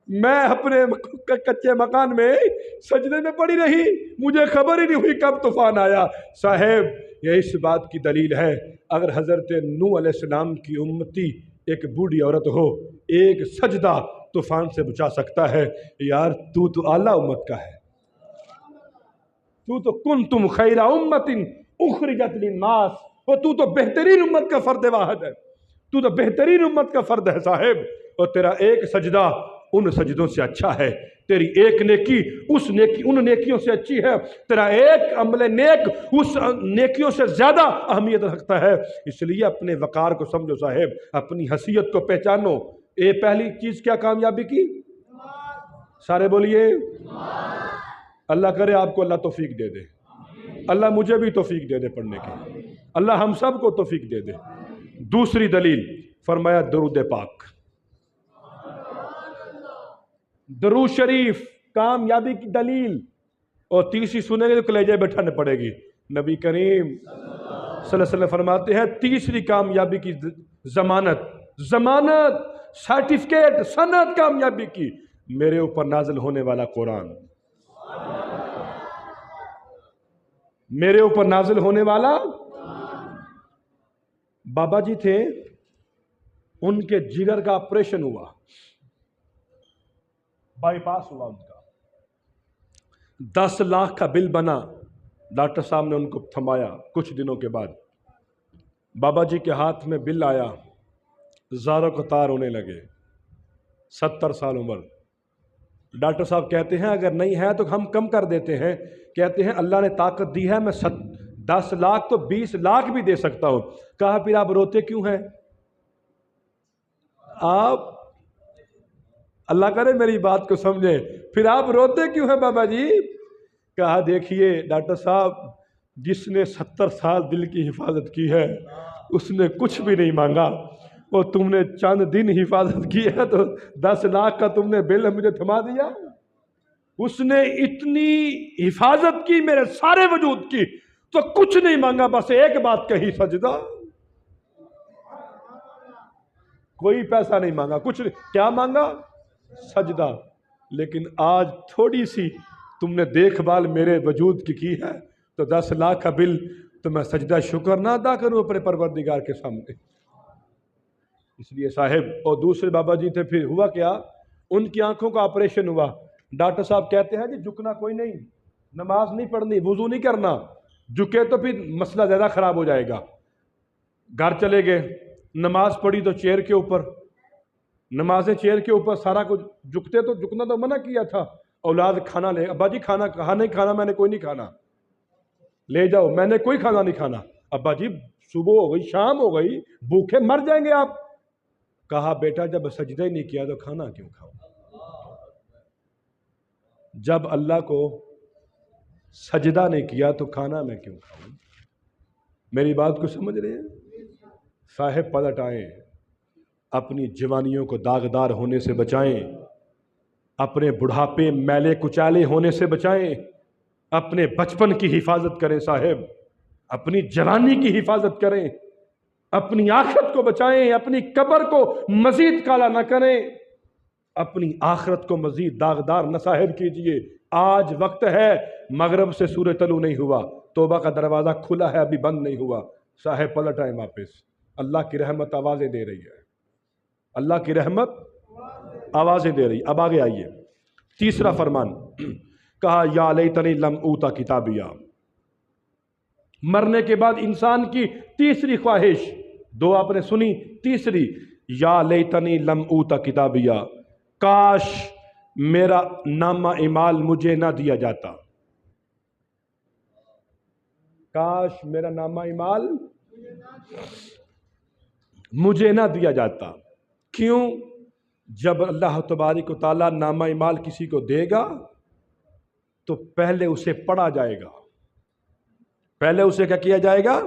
میں اپنے کچے مکان میں سجدے میں پڑی رہی، مجھے خبر ہی نہیں ہوئی کب طوفان آیا. صاحب یہ اس بات کی دلیل ہے اگر حضرت نوح علیہ السلام کی امتی ایک بوڑھی عورت ہو، ایک سجدہ طوفان سے بچا سکتا ہے. یار تو اعلیٰ امت کا ہے، تو کنتم خیر امت اخرجت للناس، اور تو بہترین امت کا فرد واحد ہے، تو بہترین امت کا فرد ہے صاحب. اور تیرا ایک سجدہ ان سجدوں سے اچھا ہے، تیری ایک نیکی ان نیکیوں سے اچھی ہے، تیرا ایک عمل نیک اس نیکیوں سے زیادہ اہمیت رکھتا ہے. اس لیے اپنے وقار کو سمجھو صاحب، اپنی حیثیت کو پہچانو. یہ پہلی چیز کیا کامیابی کی؟ سارے بولیے اللہ کرے آپ کو اللہ توفیق دے دے، اللہ مجھے بھی توفیق دے دے پڑھنے کی، اللہ ہم سب کو توفیق دے دے. دوسری دلیل فرمایا درود پاک، درود شریف کامیابی کی دلیل. اور تیسری سنیں گے تو کلیجے بیٹھانے پڑے گی. نبی کریم صلی اللہ علیہ وسلم فرماتے ہیں تیسری کامیابی کی ضمانت سرٹیفکیٹ سند کامیابی کی، میرے اوپر نازل ہونے والا قرآن، میرے اوپر نازل ہونے والا. بابا جی تھے، ان کے جگر کا آپریشن ہوا، بائی پاس ہوا، ان کا 10 لاکھ کا بل بنا. ڈاکٹر صاحب نے ان کو تھمایا. کچھ دنوں کے بعد بابا جی کے ہاتھ میں بل آیا، زاروں کو تار ہونے لگے. 70 سال عمر. ڈاکٹر صاحب کہتے ہیں اگر نہیں ہے تو ہم کم کر دیتے ہیں. کہتے ہیں اللہ نے طاقت دی ہے، میں 10 لاکھ تو 20 لاکھ بھی دے سکتا ہوں. کہا پھر آپ روتے کیوں ہیں؟ آپ اللہ کرے میری بات کو سمجھیں، پھر آپ روتے کیوں ہیں بابا جی؟ کہا دیکھیے ڈاکٹر صاحب، جس نے 70 سال دل کی حفاظت کی ہے اس نے کچھ بھی نہیں مانگا، اور تم نے چند دن حفاظت کی ہے تو 10 لاکھ کا تم نے بل مجھے تھما دیا. اس نے اتنی حفاظت کی میرے سارے وجود کی تو کچھ نہیں مانگا، بس ایک بات کہی، سجدہ. کوئی پیسہ نہیں مانگا، کچھ نہیں. کیا مانگا؟ سجدہ. لیکن آج تھوڑی سی تم نے دیکھ بھال میرے وجود کی ہے تو 10 لاکھ کا بل، تو میں سجدہ شکر نہ ادا کروں اپنے پروردگار کے سامنے. اس لیے صاحب. اور دوسرے بابا جی تھے، پھر ہوا کیا، ان کی آنکھوں کا آپریشن ہوا. ڈاکٹر صاحب کہتے ہیں جی جھکنا کوئی نہیں، نماز نہیں پڑھنی، وضو نہیں کرنا، جھکے تو پھر مسئلہ زیادہ خراب ہو جائے گا. گھر چلے گئے، نماز پڑھی تو چیئر کے اوپر، نمازیں چیئر کے اوپر، سارا کچھ جھکتے تو جھکنا تو منع کیا تھا. اولاد کھانا لے، ابا جی کھانا کہا نہیں کھانا، میں نے کوئی نہیں کھانا، لے جاؤ، میں نے کوئی کھانا نہیں کھانا. ابا جی صبح ہو گئی، شام ہو گئی، بھوکے مر جائیں گے آپ. کہا بیٹا جب سجدہ ہی نہیں کیا تو کھانا کیوں کھاؤ؟ جب اللہ کو سجدہ نہیں کیا تو کھانا میں کیوں کھاؤں؟ میری بات کو سمجھ رہے ہیں صاحب؟ پلٹ آئیں، اپنی جوانیوں کو داغدار ہونے سے بچائیں، اپنے بڑھاپے میلے کچالے ہونے سے بچائیں، اپنے بچپن کی حفاظت کریں صاحب، اپنی جوانی کی حفاظت کریں، اپنی آخرت کو بچائیں، اپنی قبر کو مزید کالا نہ کریں، اپنی آخرت کو مزید داغدار نہ صاحب کیجئے. آج وقت ہے، مغرب سے سورج طلوع نہیں ہوا، توبہ کا دروازہ کھلا ہے، ابھی بند نہیں ہوا، صاحب پلٹ آئے واپس۔ اللہ کی رحمت آوازیں دے رہی ہے، اللہ کی رحمت آوازیں دے رہی۔ اب آگے آئیے، تیسرا فرمان کہا یا لیتنی لم اوتا کتابیہ۔ مرنے کے بعد انسان کی تیسری خواہش، دو آپ نے سنی، تیسری یا لیتنی لم اوتا کتابیہ، کاش میرا نامہ اعمال مجھے نہ دیا جاتا، کاش میرا نامہ اعمال مجھے نہ دیا جاتا۔ کیوں؟ جب اللہ تبارک و تعالیٰ نامہ اعمال کسی کو دے گا تو پہلے اسے پڑھا جائے گا، پہلے اسے کیا کیا جائے گا؟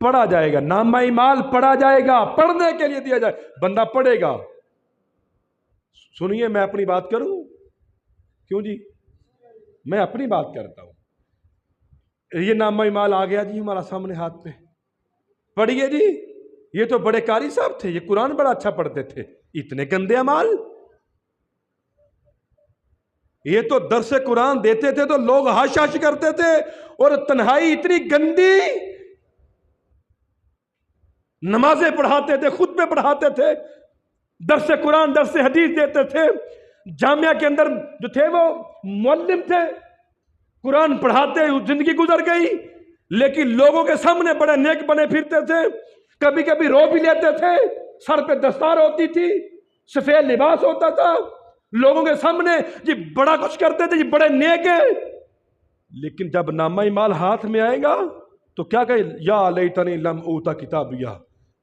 پڑھا جائے گا، نامہ اعمال پڑھا جائے گا، پڑھنے کے لیے دیا جائے، بندہ پڑھے گا۔ سنیے میں اپنی بات کروں، کیوں جی؟ میں اپنی بات کرتا ہوں۔ یہ نامہ اعمال آ گیا جی ہمارا سامنے ہاتھ پہ، پڑھیے جی۔ یہ تو بڑے قاری صاحب تھے، یہ قرآن بڑا اچھا پڑھتے تھے، اتنے گندے اعمال۔ یہ تو درس قرآن دیتے تھے تو لوگ ہاش ہاش کرتے تھے، اور تنہائی اتنی گندی، نمازیں پڑھاتے تھے، خطبے پڑھاتے تھے، درس قرآن درس حدیث دیتے تھے، جامعہ کے اندر جو تھے وہ معلم تھے، قرآن پڑھاتے زندگی گزر گئی، لیکن لوگوں کے سامنے بڑے نیک بنے پھرتے تھے، کبھی کبھی رو بھی لیتے تھے، سر پہ دستار ہوتی تھی، سفید لباس ہوتا تھا، لوگوں کے سامنے جی بڑا کچھ کرتے تھے، جی بڑے نیک ہیں، لیکن جب نامہ اعمال ہاتھ میں آئے گا تو کیا کہے؟ یا لیتنی لم اوتا کتابیہ،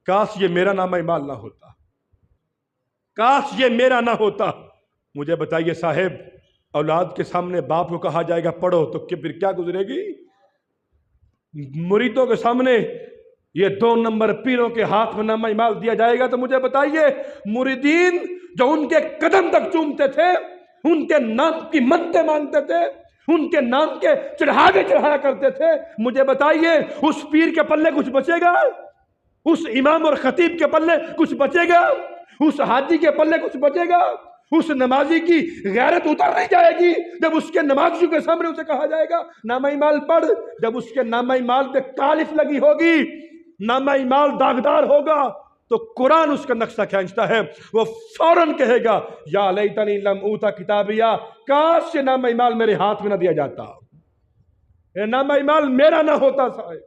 کاش یہ میرا نامہ اعمال نہ ہوتا، کاش یہ میرا نہ ہوتا۔ مجھے بتائیے صاحب، اولاد کے سامنے باپ کو کہا جائے گا پڑھو تو پھر کیا گزرے گی؟ مریدوں کے سامنے یہ 2 نمبر پیروں کے ہاتھ میں نامہ اعمال دیا جائے گا تو مجھے بتائیے مریدین جو ان کے قدم تک چومتے تھے، ان کے نام کی منتیں مانگتے تھے، ان کے نام کے چڑھاوے چڑھایا کرتے تھے، مجھے بتائیے اس پیر کے پلے کچھ بچے گا؟ اس امام اور خطیب کے پلے کچھ بچے گا؟ اس حاجی کے پلے کچھ بچے گا؟ اس نمازی کی غیرت اتر نہیں جائے گی جب اس کے نمازیوں کے سامنے اسے کہا جائے گا نامہ اعمال پڑھ؟ جب اس کے نامہ اعمال پہ کالف لگی ہوگی، نامہ اعمال داغدار ہوگا، تو قرآن اس کا نقشہ کھینچتا ہے، وہ فوراً کہے گا یا لیتنی لم اوتا کتابیہ، کاش یہ نامہ اعمال میرے ہاتھ میں نہ دیا جاتا، یہ نامہ اعمال میرا نہ ہوتا، صاحب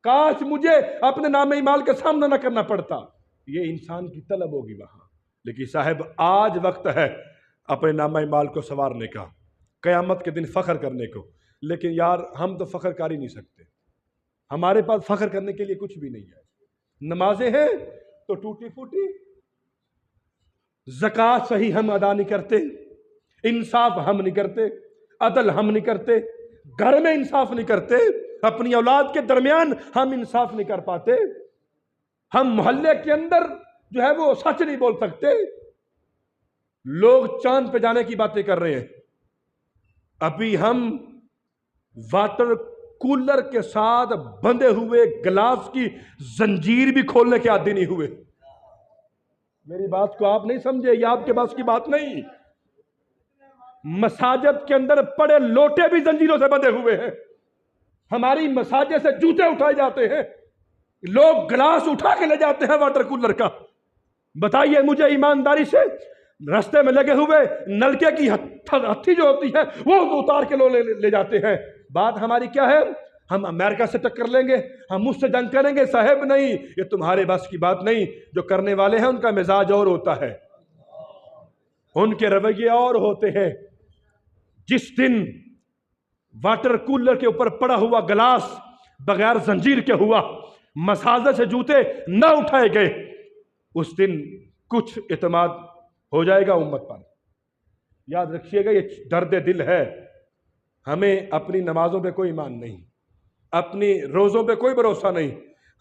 کاش مجھے اپنے نامہ اعمال کا سامنا نہ کرنا پڑتا۔ یہ انسان کی طلب ہوگی وہاں۔ لیکن صاحب آج وقت ہے اپنے نامہ اعمال کو سنوارنے کا، قیامت کے دن فخر کرنے کو، لیکن یار ہم تو فخر کر ہی نہیں سکتے، ہمارے پاس فخر کرنے کے لیے کچھ بھی نہیں ہے، نمازیں ہیں تو ٹوٹی پھوٹی، زکوٰۃ صحیح ہم ادا نہیں کرتے، انصاف ہم نہیں کرتے، عدل ہم نہیں کرتے، گھر میں انصاف نہیں کرتے، اپنی اولاد کے درمیان ہم انصاف نہیں کر پاتے، ہم محلے کے اندر جو ہے وہ سچ نہیں بول سکتے، لوگ چاند پہ جانے کی باتیں کر رہے ہیں، ابھی ہم واٹر کولر کے ساتھ بندھے ہوئے گلاس کی زنجیر بھی کھولنے کے عادی نہیں ہوئے۔ میری بات کو آپ نہیں سمجھے، یہ آپ کے پاس کی بات نہیں۔ مساجد کے اندر پڑے لوٹے بھی زنجیروں سے بندھے ہوئے ہیں، ہماری مساجد سے جوتے اٹھائے جاتے ہیں، لوگ گلاس اٹھا کے لے جاتے ہیں واٹر کولر کا۔ بتائیے مجھے ایمانداری سے، رستے میں لگے ہوئے نلکے کی ہتھی جو ہوتی ہے وہ اتار کے لوگ لے جاتے ہیں۔ بات ہماری کیا ہے؟ ہم امریکہ سے ٹکر لیں گے، ہم اس سے جنگ کریں گے؟ صاحب نہیں، یہ تمہارے بس کی بات نہیں۔ جو کرنے والے ہیں ان کا مزاج اور ہوتا ہے، ان کے رویے اور ہوتے ہیں۔ جس دن واٹر کولر کے اوپر پڑا ہوا گلاس بغیر زنجیر کے ہوا، مساجد سے جوتے نہ اٹھائے گئے، اس دن کچھ اعتماد ہو جائے گا امت پر۔ یاد رکھیے گا یہ درد دل ہے، ہمیں اپنی نمازوں پہ کوئی ایمان نہیں، اپنی روزوں پہ کوئی بھروسہ نہیں،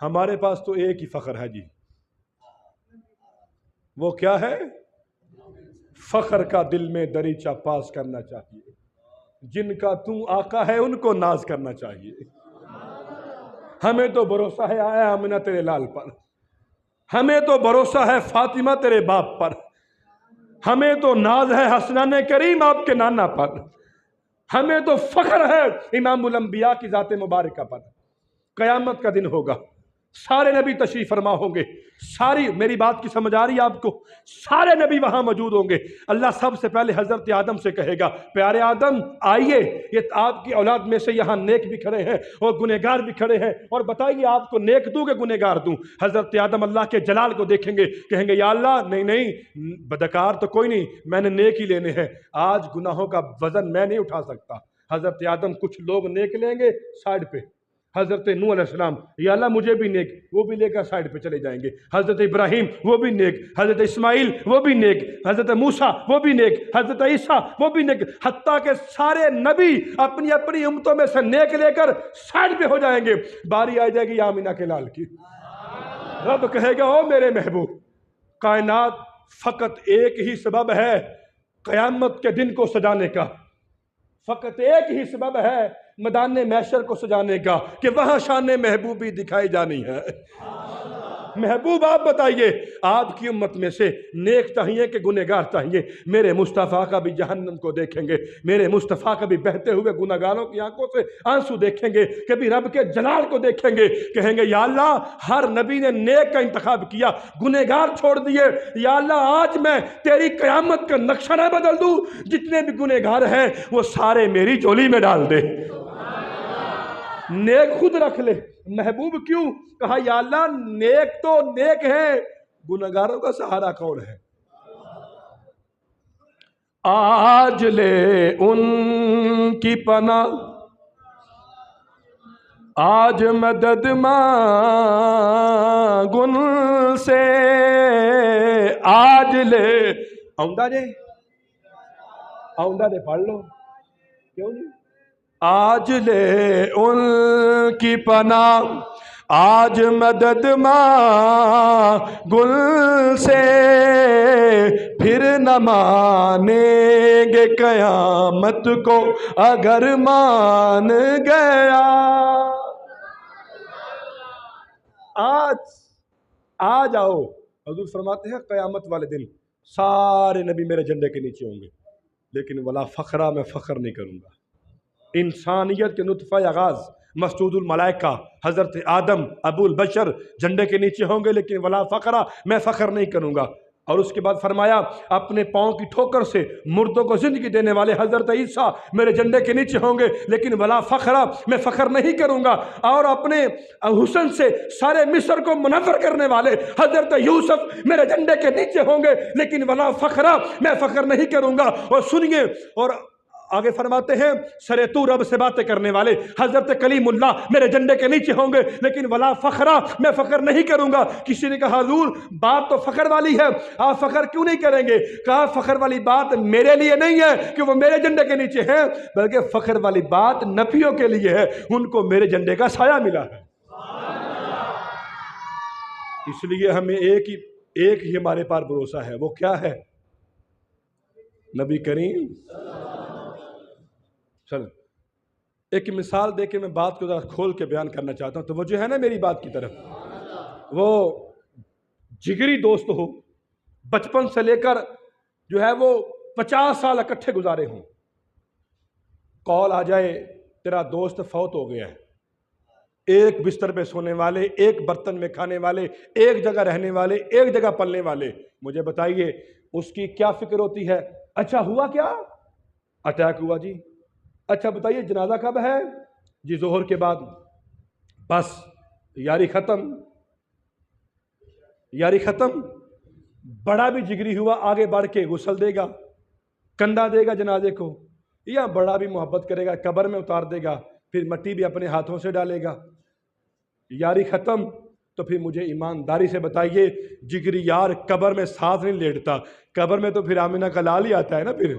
ہمارے پاس تو ایک ہی فخر ہے جی، وہ کیا ہے؟ فخر کا دل میں دریچہ پاس کرنا چاہیے، جن کا تو آقا ہے ان کو ناز کرنا چاہیے۔ ہمیں تو بھروسہ ہے آیا آمنہ تیرے لال پر، ہمیں تو بھروسہ ہے فاطمہ تیرے باپ پر، ہمیں تو ناز ہے حسنان کریم آپ کے نانا پر، ہمیں تو فخر ہے امام الانبیاء کی ذات مبارکہ پر۔ قیامت کا دن ہوگا، سارے نبی تشریف فرما ہوں گے، ساری میری بات کی سمجھ آ رہی ہے آپ کو؟ سارے نبی وہاں موجود ہوں گے۔ اللہ سب سے پہلے حضرت آدم سے کہے گا، پیارے آدم آئیے، یہ آپ کی اولاد میں سے یہاں نیک بھی کھڑے ہیں اور گنہگار بھی کھڑے ہیں، اور بتائیے آپ کو نیک دوں کہ گنہگار دوں؟ حضرت آدم اللہ کے جلال کو دیکھیں گے، کہیں گے یا اللہ نہیں بدکار تو کوئی نہیں، میں نے نیک ہی لینے ہیں، آج گناہوں کا وزن میں نہیں اٹھا سکتا۔ حضرت آدم کچھ لوگ نیک لیں گے سائڈ پہ، حضرت نوح علیہ السلام یا اللہ مجھے بھی نیک، وہ بھی لے کر سائڈ پہ چلے جائیں گے، حضرت ابراہیم وہ بھی نیک، حضرت اسماعیل وہ بھی نیک، حضرت موسیٰ وہ بھی نیک، حضرت عیسیٰ وہ بھی نیک، حتیٰ کہ سارے نبی اپنی اپنی امتوں میں سے نیک لے کر سائڈ پہ ہو جائیں گے۔ باری آ جائے گی آمینہ کے لال کی، رب کہے گا او میرے محبوب، کائنات فقط ایک ہی سبب ہے قیامت کے دن کو سجانے کا، فقط ایک ہی سبب ہے میدان محشر کو سجانے کا، کہ وہاں شان محبوبی دکھائی جانی ہے۔ محبوب آپ بتائیے آپ کی امت میں سے نیک چاہیے کہ گنہگار چاہیے؟ میرے مصطفیٰ کا بھی جہنم کو دیکھیں گے، میرے مصطفیٰ کا بھی بہتے ہوئے گنہگاروں کی آنکھوں سے آنسو دیکھیں گے، کبھی رب کے جلال کو دیکھیں گے، کہیں گے یا اللہ ہر نبی نے نیک کا انتخاب کیا، گنہگار چھوڑ دیے، یا اللہ آج میں تیری قیامت کا نقشہ نہ بدل دوں، جتنے بھی گنہگار ہیں وہ سارے میری جھولی میں ڈال دے، نیک خود رکھ لے۔ محبوب کیوں؟ کہا یا اللہ نیک تو نیک ہے، گنہگاروں کا سہارا کون ہے؟ آج لے ان کی پناہ، آج مدد مانگ ان سے، آج لے آؤندہ جے پڑھ لو کیوں نہیں؟ آج لے ان کی پناہ، آج مدد مانگ ان سے، پھر نہ مانیں گے قیامت کو اگر مان گیا۔ آج آؤ، حضور فرماتے ہیں قیامت والے دن سارے نبی میرے جھنڈے کے نیچے ہوں گے، لیکن ولا فخرہ، میں فخر نہیں کروں گا۔ انسانیت کے نطفہ آغاز مسجود الملائکہ حضرت آدم ابو البشر جھنڈے کے نیچے ہوں گے، لیکن ولا فخرہ، میں فخر نہیں کروں گا۔ اور اس کے بعد فرمایا اپنے پاؤں کی ٹھوکر سے مردوں کو زندگی دینے والے حضرت عیسیٰ میرے جھنڈے کے نیچے ہوں گے، لیکن ولا فخرہ، میں فخر نہیں کروں گا۔ اور اپنے حسن سے سارے مصر کو منور کرنے والے حضرت یوسف میرے جھنڈے کے نیچے ہوں گے، لیکن ولا فخرہ، میں فخر نہیں کروں گا۔ اور سنیے، اور آگے فرماتے ہیں سرے تو رب سے باتیں کرنے والے حضرت کلیم اللہ میرے جھنڈے کے نیچے ہوں گے، لیکن ولا فخرہ، میں فخر نہیں کروں گا۔ کسی نے کہا حضور بات تو فخر والی ہے، آپ فخر کیوں نہیں کریں گے؟ کہا فخر والی بات میرے لیے نہیں ہے کہ وہ میرے جھنڈے کے نیچے ہیں، بلکہ فخر والی بات نبیوں کے لیے ہے، ان کو میرے جھنڈے کا سایہ ملا ہے۔ اس لیے ہمیں ایک ہی ہمارے پاس بھروسہ ہے، وہ کیا ہے؟ نبی کریم۔ چل ایک مثال دے کے میں بات کو ذرا کھول کے بیان کرنا چاہتا ہوں، توجہ ہے نا میری بات کی طرف؟ وہ جگری دوست ہو، بچپن سے لے کر جو ہے وہ 50 سال اکٹھے گزارے ہوں، کال آ جائے تیرا دوست فوت ہو گیا ہے، ایک بستر پہ سونے والے، ایک برتن میں کھانے والے، ایک جگہ رہنے والے، ایک جگہ پلنے والے، مجھے بتائیے اس کی کیا فکر ہوتی ہے؟ اچھا ہوا کیا؟ اٹیک ہوا جی۔ اچھا بتائیے جنازہ کب ہے؟ جی ظہر کے بعد۔ بس یاری ختم، یاری ختم۔ بڑا بھی جگری ہوا آگے بڑھ کے غسل دے گا، کندھا دے گا جنازے کو، یا بڑا بھی محبت کرے گا، قبر میں اتار دے گا، پھر مٹی بھی اپنے ہاتھوں سے ڈالے گا۔ یاری ختم۔ تو پھر مجھے ایمانداری سے بتائیے جگری یار قبر میں ساتھ نہیں لیٹتا، قبر میں تو پھر آمینہ کا لال ہی آتا ہے نا پھر،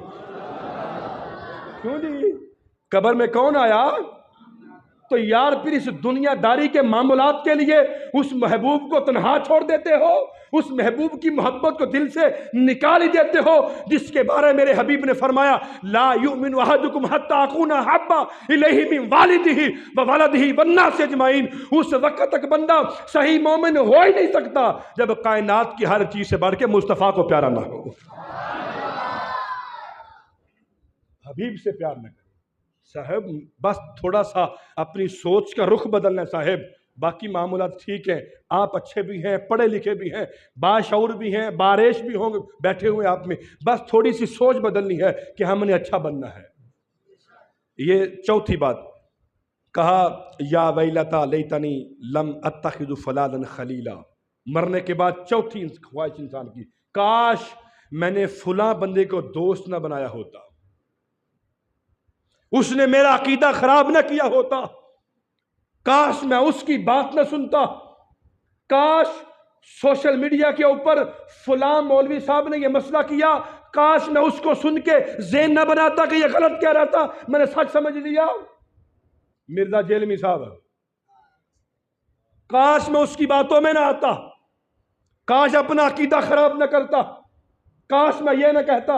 کیوں جی؟ قبر میں کون آیا؟ تو یار پھر اس دنیا داری کے معاملات کے لیے اس محبوب کو تنہا چھوڑ دیتے ہو، اس محبوب کی محبت کو دل سے نکال ہی دیتے ہو، جس کے بارے میرے حبیب نے فرمایا لا یؤمن احدکم حتی اکون احب الیہ من والدہ وولدہ والناس اجمعین۔ اس وقت تک بندہ صحیح مومن ہو ہی نہیں سکتا جب کائنات کی ہر چیز سے بڑھ کے مصطفیٰ کو پیارا نہ ہو۔ حبیب سے پیار نہ کریں صاحب، بس تھوڑا سا اپنی سوچ کا رخ بدلنا ہے صاحب، باقی معاملات ٹھیک ہیں، آپ اچھے بھی ہیں، پڑھے لکھے بھی ہیں، باشعور بھی ہیں، بارش بھی ہوں گے بیٹھے ہوئے آپ میں، بس تھوڑی سی سوچ بدلنی ہے کہ ہم نے اچھا بننا ہے۔ یہ چوتھی بات کہا یا ویلتا لیتنی لم اتخذ فلانا خلیلا، مرنے کے بعد چوتھی خواہش انسان کی، کاش میں نے فلاں بندے کو دوست نہ بنایا ہوتا، اس نے میرا عقیدہ خراب نہ کیا ہوتا، کاش میں اس کی بات نہ سنتا، کاش سوشل میڈیا کے اوپر فلاں مولوی صاحب نے یہ مسئلہ کیا، کاش میں اس کو سن کے ذہن نہ بناتا کہ یہ غلط کہہ رہا تھا، میں نے سچ سمجھ لیا۔ مرزا جیلمی صاحب، کاش میں اس کی باتوں میں نہ آتا، کاش اپنا عقیدہ خراب نہ کرتا، کاش میں یہ نہ کہتا،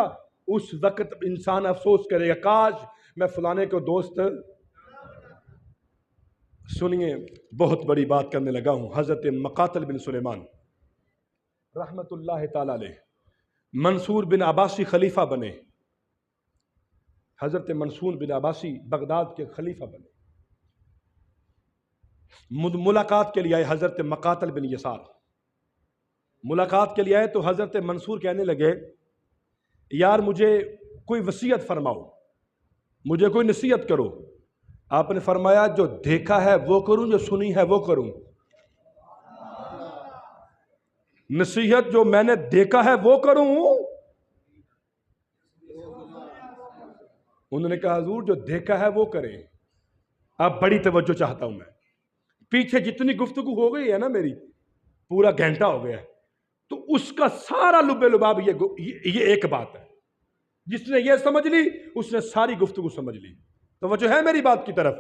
اس وقت انسان افسوس کرے گا کاش میں فلانے کو دوست۔ سنیے بہت بڑی بات کرنے لگا ہوں، حضرت مقاتل بن سلیمان رحمت اللہ تعالی علیہ منصور بن عباسی خلیفہ بنے، حضرت منصور بن عباسی بغداد کے خلیفہ بنے، ملاقات کے لیے آئے حضرت مقاتل بن یسار، ملاقات کے لیے آئے تو حضرت منصور کہنے لگے یار مجھے کوئی وصیت فرماؤ، مجھے کوئی نصیحت کرو۔ آپ نے فرمایا جو دیکھا ہے وہ کروں، جو سنی ہے وہ کروں۔ نصیحت جو میں نے دیکھا ہے وہ کروں؟ انہوں نے کہا حضور جو دیکھا ہے وہ کریں۔ اب بڑی توجہ چاہتا ہوں میں، پیچھے جتنی گفتگو ہو گئی ہے نا میری، پورا گھنٹہ ہو گیا ہے، تو اس کا سارا لب لباب یہ ایک بات ہے، جس نے یہ سمجھ لی اس نے ساری گفتگو سمجھ لی۔ توجہ ہے میری بات کی طرف؟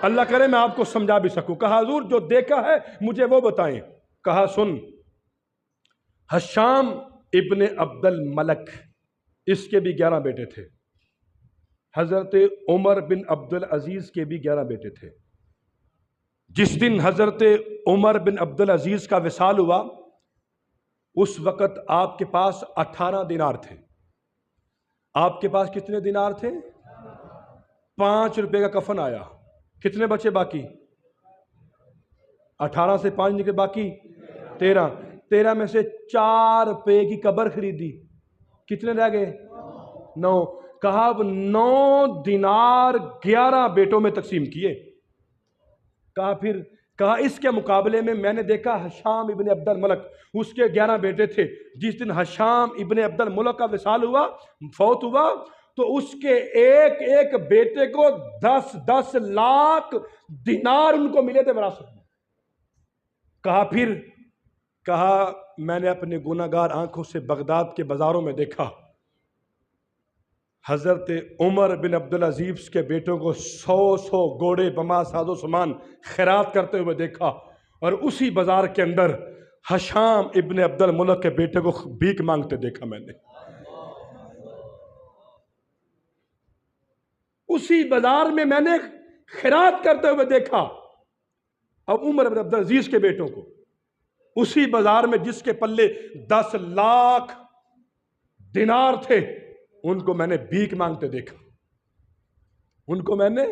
اللہ کرے میں آپ کو سمجھا بھی سکوں۔ کہا حضور جو دیکھا ہے مجھے وہ بتائیں۔ کہا سن، ہشام ابن عبد الملک، اس کے بھی 11 بیٹے تھے، حضرت عمر بن عبد العزیز کے بھی 11 بیٹے تھے۔ جس دن حضرت عمر بن عبد العزیز کا وصال ہوا اس وقت آپ کے پاس 18 دینار تھے۔ آپ کے پاس کتنے دینار تھے؟ 5 روپے کا کفن آیا، کتنے بچے باقی؟ 18 سے 5 نکلے باقی 13 میں سے 4 روپے کی قبر خریدی، کتنے رہ گئے؟ 9۔ کہا اب 9 دینار 11 بیٹوں میں تقسیم کیے۔ کہا اس کے مقابلے میں نے دیکھا ہشام ابن عبد الملک، اس کے 11 بیٹے تھے، جس دن ہشام ابن عبد الملک کا وصال ہوا، فوت ہوا، تو اس کے ایک ایک بیٹے کو 10 لاکھ دینار ان کو ملے تھے وراثت میں۔ کہا میں نے اپنے گناہگار آنکھوں سے بغداد کے بازاروں میں دیکھا، حضرت عمر بن عبد العزیز کے بیٹوں کو 100 گھوڑے بما ساز و سامان خیرات کرتے ہوئے دیکھا، اور اسی بازار کے اندر ہشام ابن عبد الملک کے بیٹے کو بھیک مانگتے دیکھا میں نے، اسی بازار میں نے خیرات کرتے ہوئے دیکھا۔ اب عمر بن عبد العزیز کے بیٹوں کو اسی بازار میں جس کے پلے 10 لاکھ دینار تھے ان کو میں نے بھیک مانگتے دیکھا، ان کو میں نے،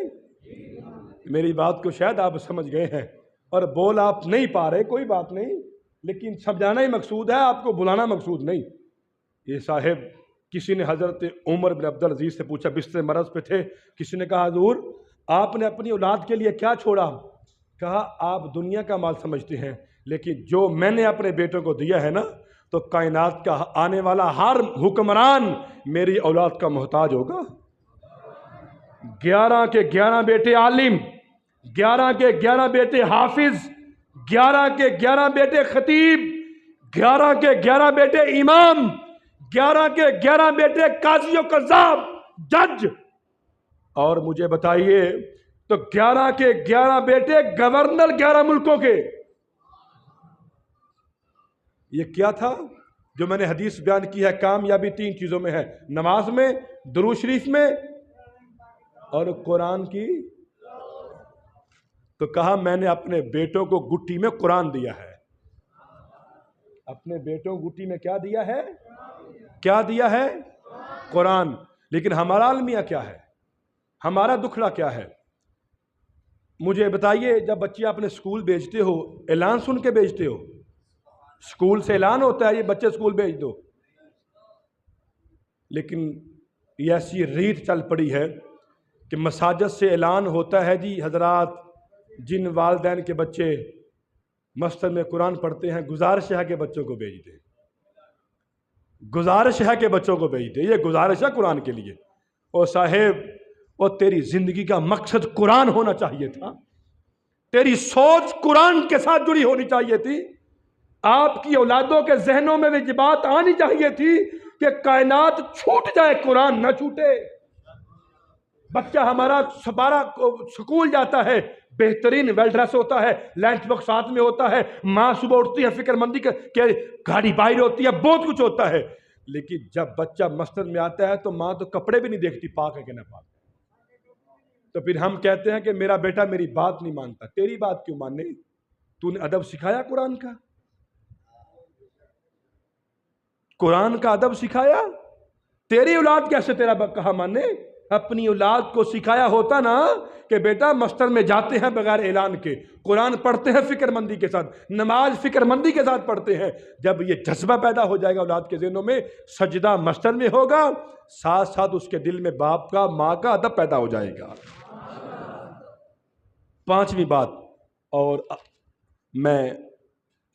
میری بات کو شاید آپ سمجھ گئے ہیں اور بول آپ نہیں پا رہے، کوئی بات نہیں، لیکن سمجھانا ہی مقصود ہے، آپ کو بلانا مقصود نہیں۔ یہ صاحب کسی نے حضرت عمر بن عبد العزیز سے پوچھا، بستر مرض پہ تھے، کسی نے کہا حضور آپ نے اپنی اولاد کے لیے کیا چھوڑا؟ کہا آپ دنیا کا مال سمجھتے ہیں، لیکن جو میں نے اپنے بیٹوں کو دیا ہے نا، تو کائنات کا آنے والا ہر حکمران میری اولاد کا محتاج ہوگا۔ 11 کے 11 بیٹے عالم، 11 کے 11 بیٹے حافظ، 11 کے 11 بیٹے خطیب، 11 کے 11 بیٹے امام، 11 کے 11 بیٹے قاضی و قضاب، جج، اور مجھے بتائیے تو 11 کے 11 بیٹے گورنر 11 ملکوں کے۔ یہ کیا تھا جو میں نے حدیث بیان کی ہے؟ کامیابی 3 چیزوں میں ہے، نماز میں، درود شریف میں، اور قرآن کی۔ تو کہا میں نے اپنے بیٹوں کو گٹھی میں قرآن دیا ہے، اپنے بیٹوں کو گٹھی میں کیا دیا ہے؟ کیا دیا ہے؟ قرآن۔ لیکن ہمارا المیہ کیا ہے، ہمارا دکھڑا کیا ہے؟ مجھے بتائیے، جب بچے اپنے سکول بھیجتے ہو اعلان سن کے بھیجتے ہو؟ سکول سے اعلان ہوتا ہے یہ بچے سکول بھیج دو، لیکن یہ ایسی ریت چل پڑی ہے کہ مساجد سے اعلان ہوتا ہے جی حضرات جن والدین کے بچے مسجد میں قرآن پڑھتے ہیں گزارش ہے کہ بچوں کو بھیج دیں، گزارش ہے کہ بچوں کو بھیج دیں، یہ گزارش ہے قرآن کے لیے۔ اور صاحب، اور تیری زندگی کا مقصد قرآن ہونا چاہیے تھا، تیری سوچ قرآن کے ساتھ جڑی ہونی چاہیے تھی، آپ کی اولادوں کے ذہنوں میں بھی یہ بات آنی چاہیے تھی کہ کائنات چھوٹ جائے قرآن نہ چھوٹے۔ بچہ ہمارا سکول جاتا ہے، بہترین ویل ڈریس ہوتا ہے، لنچ باکس ساتھ میں ہوتا ہے، ماں صبح اٹھتی ہے فکر مندی کہ گاڑی باہر ہوتی ہے، بہت کچھ ہوتا ہے، لیکن جب بچہ مسجد میں آتا ہے تو ماں تو کپڑے بھی نہیں دیکھتی پاک ہے کہ نہ پاک۔ تو پھر ہم کہتے ہیں کہ میرا بیٹا میری بات نہیں مانتا۔ تیری بات کیوں ماننے؟ تو نے ادب سکھایا قرآن کا؟ قرآن کا ادب سکھایا؟ تیری اولاد کیسے تیرا کہا مانے؟ اپنی اولاد کو سکھایا ہوتا نا کہ بیٹا مسجد میں جاتے ہیں بغیر اعلان کے، قرآن پڑھتے ہیں فکر مندی کے ساتھ، نماز فکر مندی کے ساتھ پڑھتے ہیں۔ جب یہ جذبہ پیدا ہو جائے گا اولاد کے ذہنوں میں، سجدہ مسجد میں ہوگا، ساتھ ساتھ اس کے دل میں باپ کا ماں کا ادب پیدا ہو جائے گا۔ پانچویں بات، اور میں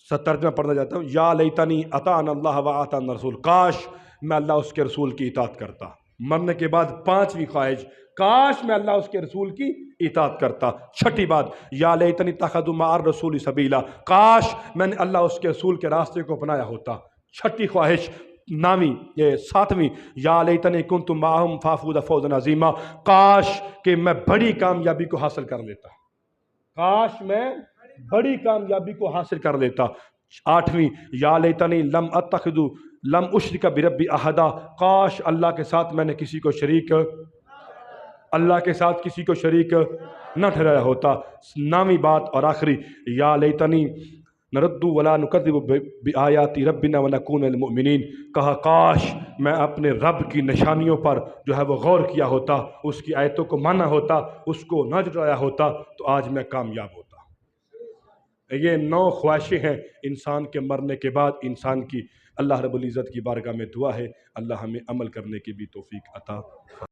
ترجمہ پڑھنا چاہتا ہوں، یا لیتنی اطعنا اللہ و اطعنا الرسول، کاش میں اللہ اس کے رسول کی اطاعت کرتا۔ مرنے کے بعد پانچویں خواہش، کاش میں اللہ اس کے رسول کی اطاعت کرتا۔ چھٹی بات، یا لیتنی اتخذوا مع الرسول سبیلا، کاش میں نے اللہ اس کے رسول کے راستے کو اپنایا ہوتا۔ چھٹی خواہش۔ ساتویں، یا لیتنی کنت معہم فافوز فوزا عظیما، کاش کہ میں بڑی کامیابی کو حاصل کر لیتا، کاش میں بڑی کامیابی کو حاصل کر لیتا۔ آٹھویں، یا لیتنی لم اشرک بربی احدا، کاش اللہ کے ساتھ میں نے کسی کو شریک نہ ٹھہرایا ہوتا۔ نویں بات اور آخری، یا لیتنی نرد ولا نکذب بآیات ربنا ونکون من المؤمنین، کہا کاش میں اپنے رب کی نشانیوں پر جو ہے وہ غور کیا ہوتا، اس کی آیتوں کو مانا ہوتا، اس کو نہ جھٹلایا ہوتا، تو آج میں کامیاب ہوتا۔ یہ 9 خواہشیں ہیں انسان کے مرنے کے بعد انسان کی۔ اللہ رب العزت کی بارگاہ میں دعا ہے اللہ ہمیں عمل کرنے کی بھی توفیق عطا